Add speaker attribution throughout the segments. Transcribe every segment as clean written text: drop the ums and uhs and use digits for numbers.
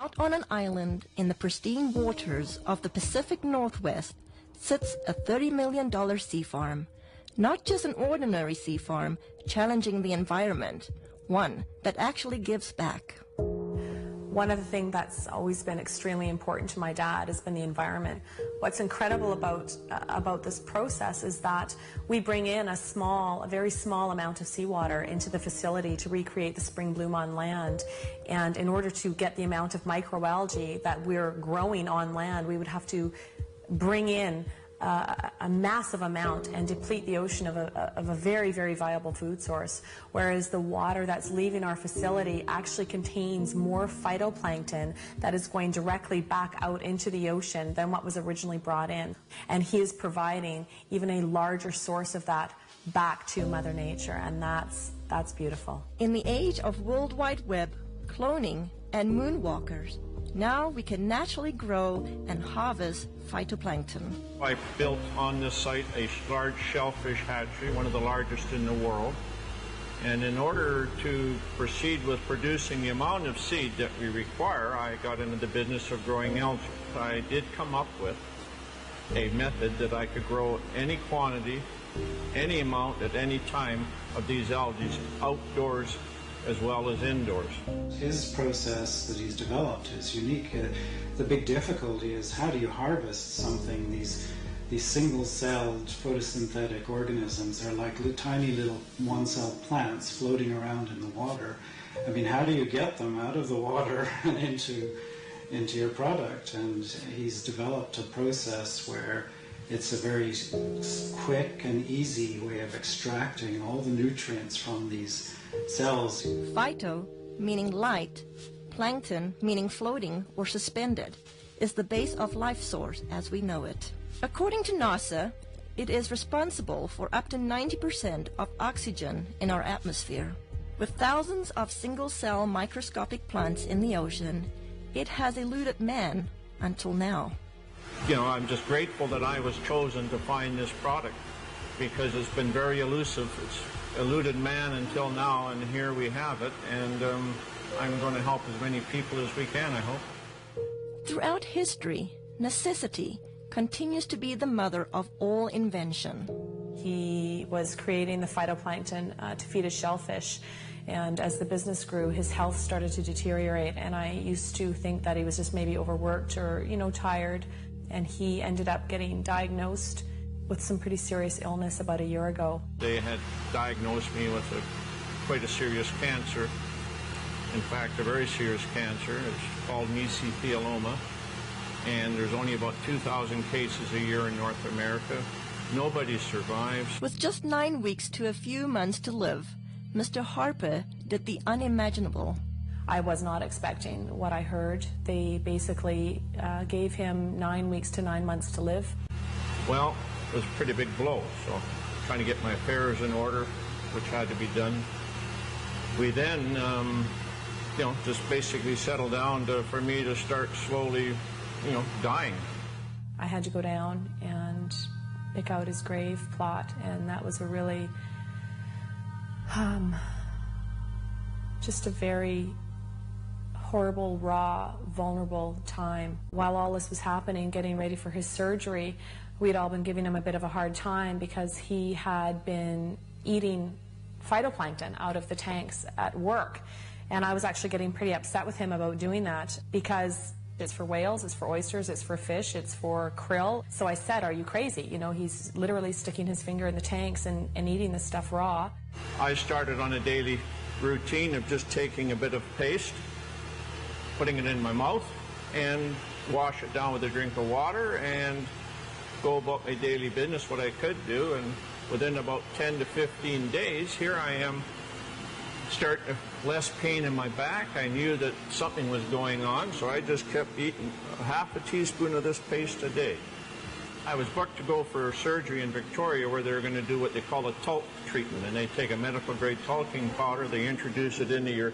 Speaker 1: Out on an island in the pristine waters of the Pacific Northwest sits a $30 million sea farm. Not just an ordinary sea farm challenging the environment, one that actually gives back.
Speaker 2: One of the things that's always been extremely important to my dad has been the environment. What's incredible about this process is that we bring in a very small amount of seawater into the facility to recreate the spring bloom on land. And in order to get the amount of microalgae that we're growing on land, we would have to bring in a massive amount and deplete the ocean of a very, very viable food source, whereas the water that's leaving our facility actually contains more phytoplankton that is going directly back out into the ocean than what was originally brought in. And he is providing even a larger source of that back to Mother Nature, and that's beautiful.
Speaker 1: In the age of World Wide Web, cloning, and moonwalkers, now we can naturally grow and harvest phytoplankton.
Speaker 3: I built on this site a large shellfish hatchery, one of the largest in the world. And in order to proceed with producing the amount of seed that we require, I got into the business of growing algae. I did come up with a method that I could grow any quantity, any amount at any time of these algae outdoors as well as indoors.
Speaker 4: His process that he's developed is unique. The big difficulty is how do you harvest something? These single-celled photosynthetic organisms are like tiny little one-cell plants floating around in the water. I mean, how do you get them out of the water and into your product? And he's developed a process where it's a very quick and easy way of extracting all the nutrients from these cells.
Speaker 1: Phyto, meaning light, plankton, meaning floating or suspended, is the base of life source as we know it. According to NASA, it is responsible for up to 90% of oxygen in our atmosphere. With thousands of single-cell microscopic plants in the ocean, it has eluded man until now.
Speaker 3: You know, I'm just grateful that I was chosen to find this product because it's been very elusive. It's eluded man until now, and here we have it, and I'm going to help as many people as we can, I hope.
Speaker 1: Throughout history, necessity continues to be the mother of all invention.
Speaker 2: He was creating the phytoplankton to feed his shellfish, and as the business grew, his health started to deteriorate, and I used to think that he was just maybe overworked or, tired, and he ended up getting diagnosed with some pretty serious illness about a year ago.
Speaker 3: They had diagnosed me with quite a serious cancer. In fact, a very serious cancer. It's called mesothelioma, and there's only about 2,000 cases a year in North America. Nobody survives.
Speaker 1: With just 9 weeks to a few months to live, Mr. Harper did the unimaginable.
Speaker 2: I was not expecting what I heard. They basically gave him 9 weeks to 9 months to live.
Speaker 3: Well, it was a pretty big blow, so trying to get my affairs in order, which had to be done. We then, just basically settled down for me to start slowly, dying.
Speaker 2: I had to go down and pick out his grave plot, and that was a really, just a very horrible, raw, vulnerable time. While all this was happening, getting ready for his surgery, we'd all been giving him a bit of a hard time because he had been eating phytoplankton out of the tanks at work. And I was actually getting pretty upset with him about doing that because it's for whales, it's for oysters, it's for fish, it's for krill. So I said, are you crazy? He's literally sticking his finger in the tanks and eating this stuff raw.
Speaker 3: I started on a daily routine of just taking a bit of paste, putting it in my mouth, and wash it down with a drink of water and go about my daily business, what I could do. And within about 10 to 15 days, here I am, starting less pain in my back. I knew that something was going on, so I just kept eating half a teaspoon of this paste a day. I was booked to go for surgery in Victoria where they're going to do what they call a talc treatment, and they take a medical-grade talking powder, they introduce it into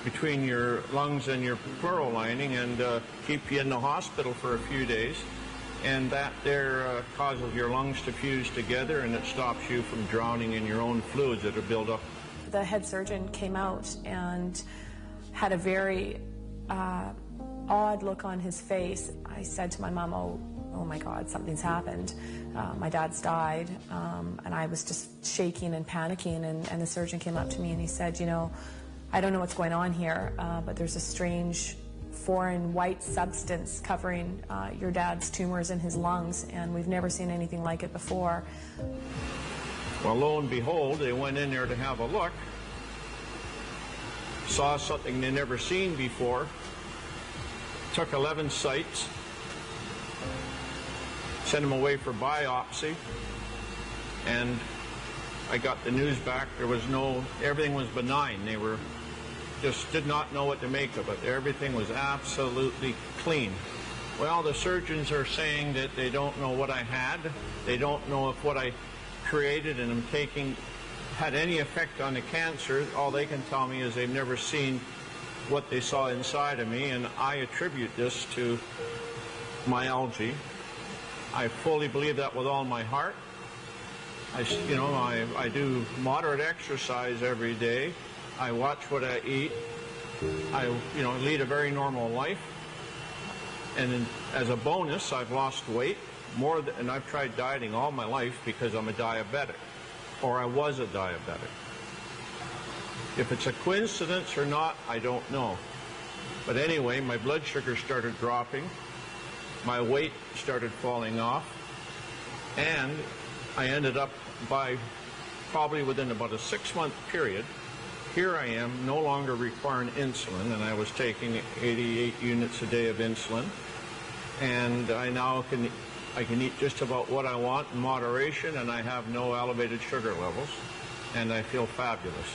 Speaker 3: between your lungs and your pleural lining and keep you in the hospital for a few days. And that there causes your lungs to fuse together, and it stops you from drowning in your own fluids that are built up.
Speaker 2: The head surgeon came out and had a very odd look on his face. I said to my mom, oh my God, something's happened. My dad's died. And I was just shaking and panicking, and the surgeon came up to me and he said, you know, I don't know what's going on here, but there's a strange foreign white substance covering your dad's tumors in his lungs, and we've never seen anything like it before.
Speaker 3: Well, lo and behold, they went in there to have a look, saw something they'd never seen before, took 11 sites, sent them away for biopsy, and I got the news back. There was everything was benign. They just did not know what to make of it. Everything was absolutely clean. Well, the surgeons are saying that they don't know what I had. They don't know if what I created and am taking had any effect on the cancer. All they can tell me is they've never seen what they saw inside of me, and I attribute this to my algae. I fully believe that with all my heart. I do moderate exercise every day. I watch what I eat. I lead a very normal life. And as a bonus, I've lost weight and I've tried dieting all my life because I'm a diabetic, or I was a diabetic. If it's a coincidence or not, I don't know. But anyway, my blood sugar started dropping, my weight started falling off, and I ended up probably within about a 6-month period, here I am no longer requiring insulin, and I was taking 88 units a day of insulin, and I now can eat just about what I want in moderation, and I have no elevated sugar levels, and I feel fabulous.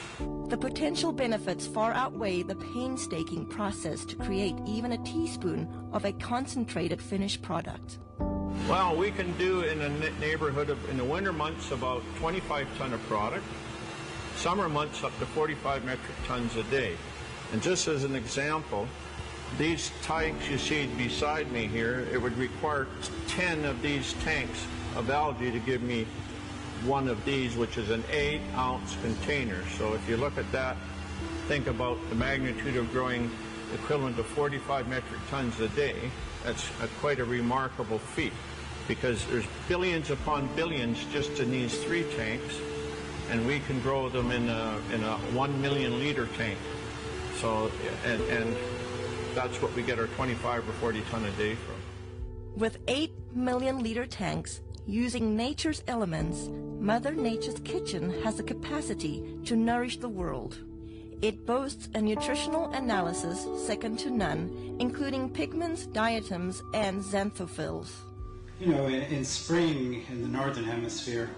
Speaker 1: The potential benefits far outweigh the painstaking process to create even a teaspoon of a concentrated finished product.
Speaker 3: Well, we can do in a neighborhood of, in the winter months, about 25 ton of product. Summer months up to 45 metric tons a day. And just as an example, these tanks you see beside me here, it would require 10 of these tanks of algae to give me one of these, which is an 8-ounce container. So if you look at that, think about the magnitude of growing equivalent to 45 metric tons a day. That's quite a remarkable feat, because there's billions upon billions just in these 3 tanks, and we can grow them in a 1 million liter tank. So, and that's what we get our 25 or 40 ton a day from.
Speaker 1: With 8 million liter tanks, using nature's elements, Mother Nature's kitchen has the capacity to nourish the world. It boasts a nutritional analysis second to none, including pigments, diatoms, and xanthophylls.
Speaker 4: You know, in spring in the northern hemisphere,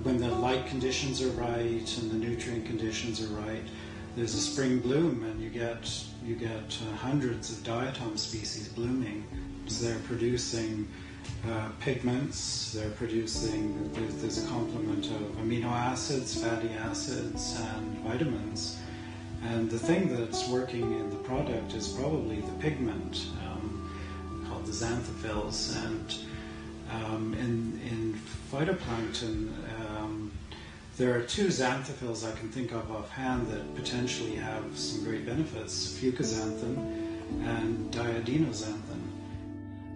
Speaker 4: when the light conditions are right and the nutrient conditions are right, there's a spring bloom, and you get hundreds of diatom species blooming. So they're producing pigments, there's a complement of amino acids, fatty acids, and vitamins. And the thing that's working in the product is probably the pigment, called the xanthophylls. And in phytoplankton, there are 2 xanthophylls I can think of offhand that potentially have some great benefits: fucoxanthin and diadinoxanthin.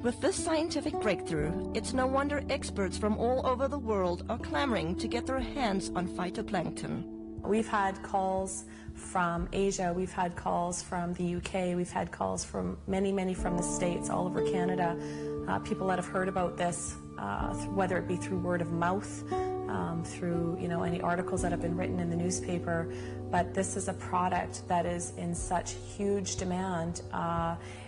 Speaker 1: With this scientific breakthrough, it's no wonder experts from all over the world are clamoring to get their hands on phytoplankton.
Speaker 2: We've had calls from Asia, we've had calls from the UK, we've had calls from many from the States, all over Canada. People that have heard about this, whether it be through word of mouth, through any articles that have been written in the newspaper. But this is a product that is in such huge demand,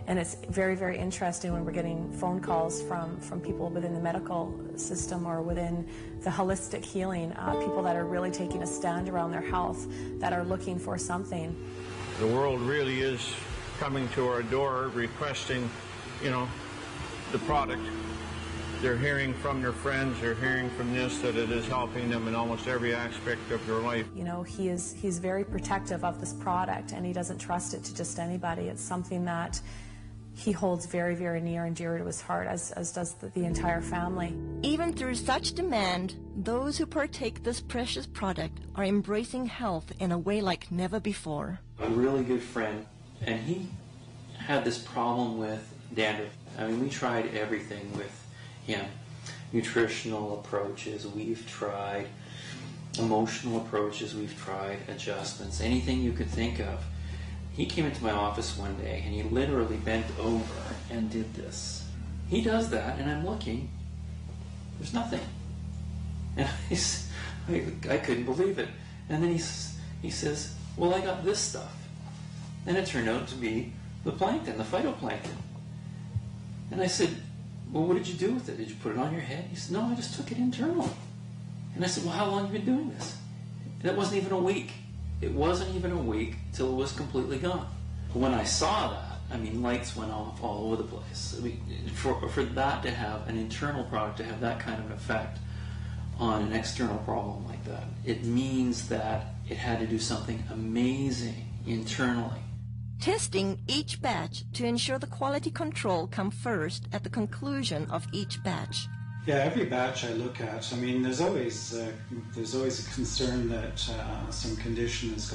Speaker 2: and it's very interesting when we're getting phone calls from people within the medical system or within the holistic healing, people that are really taking a stand around their health, that are looking for something.
Speaker 3: The world really is coming to our door requesting, the product. They're hearing from their friends, they're hearing from this, that it is helping them in almost every aspect of their life.
Speaker 2: He's very protective of this product, and he doesn't trust it to just anybody. It's something that he holds very near and dear to his heart, as does the entire family.
Speaker 1: Even through such demand, those who partake this precious product are embracing health in a way like never before.
Speaker 5: A really good friend, and he had this problem with dandruff. I mean, we tried everything with him. Nutritional approaches, we've tried. Emotional approaches, we've tried. Adjustments, anything you could think of. He came into my office one day, and he literally bent over and did this. He does that, and I'm looking. There's nothing. And I couldn't believe it. And then he says, well, I got this stuff. And it turned out to be the plankton, the phytoplankton. And I said, well, what did you do with it? Did you put it on your head? He said, no, I just took it internally. And I said, well, how long have you been doing this? And it wasn't even a week. It wasn't even a week till it was completely gone. When I saw that, I mean, lights went off all over the place. I mean, for that to have an internal product, to have that kind of an effect on an external problem like that, it means that it had to do something amazing internally.
Speaker 1: Testing each batch to ensure the quality control come first at the conclusion of each batch.
Speaker 4: Yeah, every batch I look at, I mean, there's always a concern that some condition has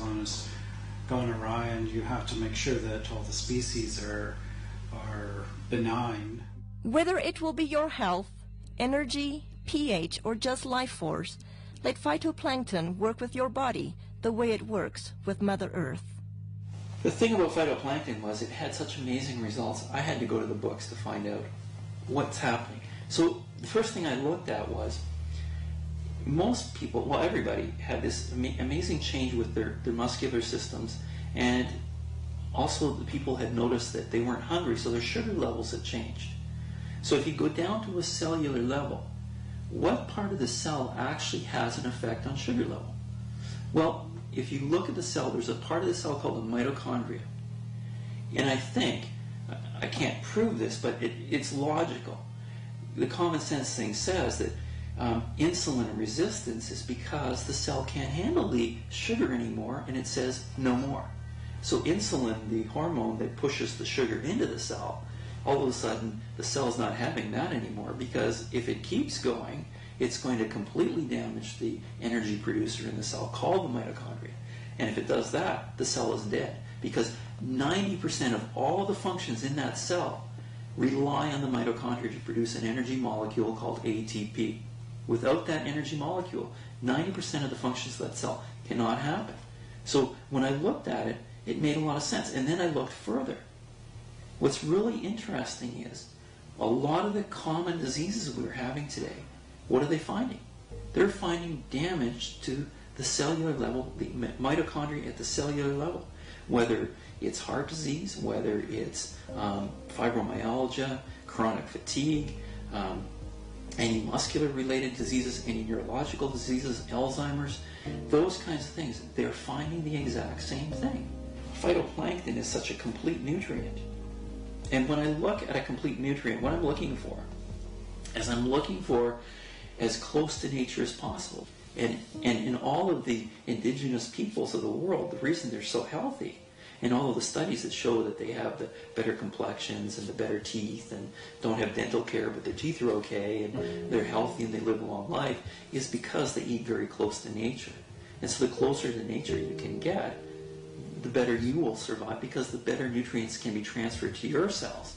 Speaker 4: gone awry, and you have to make sure that all the species are benign.
Speaker 1: Whether it will be your health, energy, pH, or just life force, let phytoplankton work with your body the way it works with Mother Earth.
Speaker 5: The thing about phytoplankton was it had such amazing results. I had to go to the books to find out what's happening. So the first thing I looked at was most people, well, everybody had this amazing change with their muscular systems, and also the people had noticed that they weren't hungry, so their sugar levels had changed. So if you go down to a cellular level, what part of the cell actually has an effect on sugar level? Well, if you look at the cell, there's a part of the cell called the mitochondria. And I think, I can't prove this, but it's logical. The common sense thing says that insulin resistance is because the cell can't handle the sugar anymore, and it says no more. So insulin, the hormone that pushes the sugar into the cell, all of a sudden the cell's not having that anymore, because if it keeps going, it's going to completely damage the energy producer in the cell called the mitochondria. And if it does that, the cell is dead, because 90% of all the functions in that cell rely on the mitochondria to produce an energy molecule called ATP. Without that energy molecule, 90% of the functions of that cell cannot happen. So when I looked at it, it made a lot of sense. And then I looked further. What's really interesting is a lot of the common diseases we're having today, what are they finding? They're finding damage to the cellular level, the mitochondria at the cellular level, whether it's heart disease, whether it's fibromyalgia, chronic fatigue, any muscular-related diseases, any neurological diseases, Alzheimer's, those kinds of things. They're finding the exact same thing. Phytoplankton is such a complete nutrient. And when I look at a complete nutrient, what I'm looking for is I'm looking for as close to nature as possible. And in all of the indigenous peoples of the world, the reason they're so healthy, and all of the studies that show that they have the better complexions and the better teeth and don't have dental care but their teeth are okay and they're healthy and they live a long life, is because they eat very close to nature. And so the closer to nature you can get, the better you will survive, because the better nutrients can be transferred to your cells.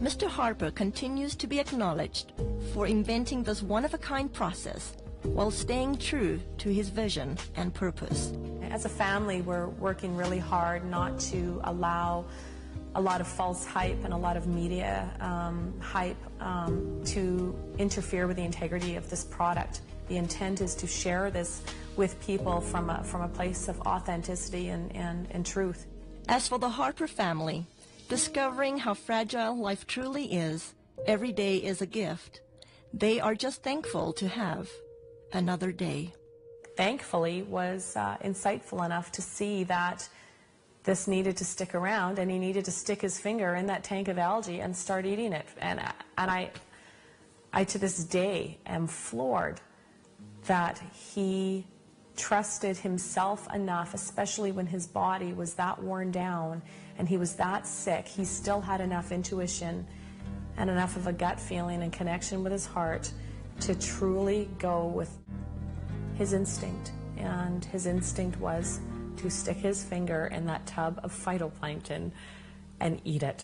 Speaker 1: Mr. Harper continues to be acknowledged for inventing this one-of-a-kind process while staying true to his vision and purpose.
Speaker 2: As a family, we're working really hard not to allow a lot of false hype and a lot of media hype to interfere with the integrity of this product. The intent is to share this with people from a place of authenticity and truth.
Speaker 1: As for the Harper family, discovering how fragile life truly is, every day is a gift. They are just thankful to have another day.
Speaker 2: Thankfully was insightful enough to see that this needed to stick around, and he needed to stick his finger in that tank of algae and start eating it. And I to this day am floored that he trusted himself enough, especially when his body was that worn down and he was that sick. He still had enough intuition and enough of a gut feeling and connection with his heart to truly go with his instinct. And his instinct was to stick his finger in that tub of phytoplankton and eat it.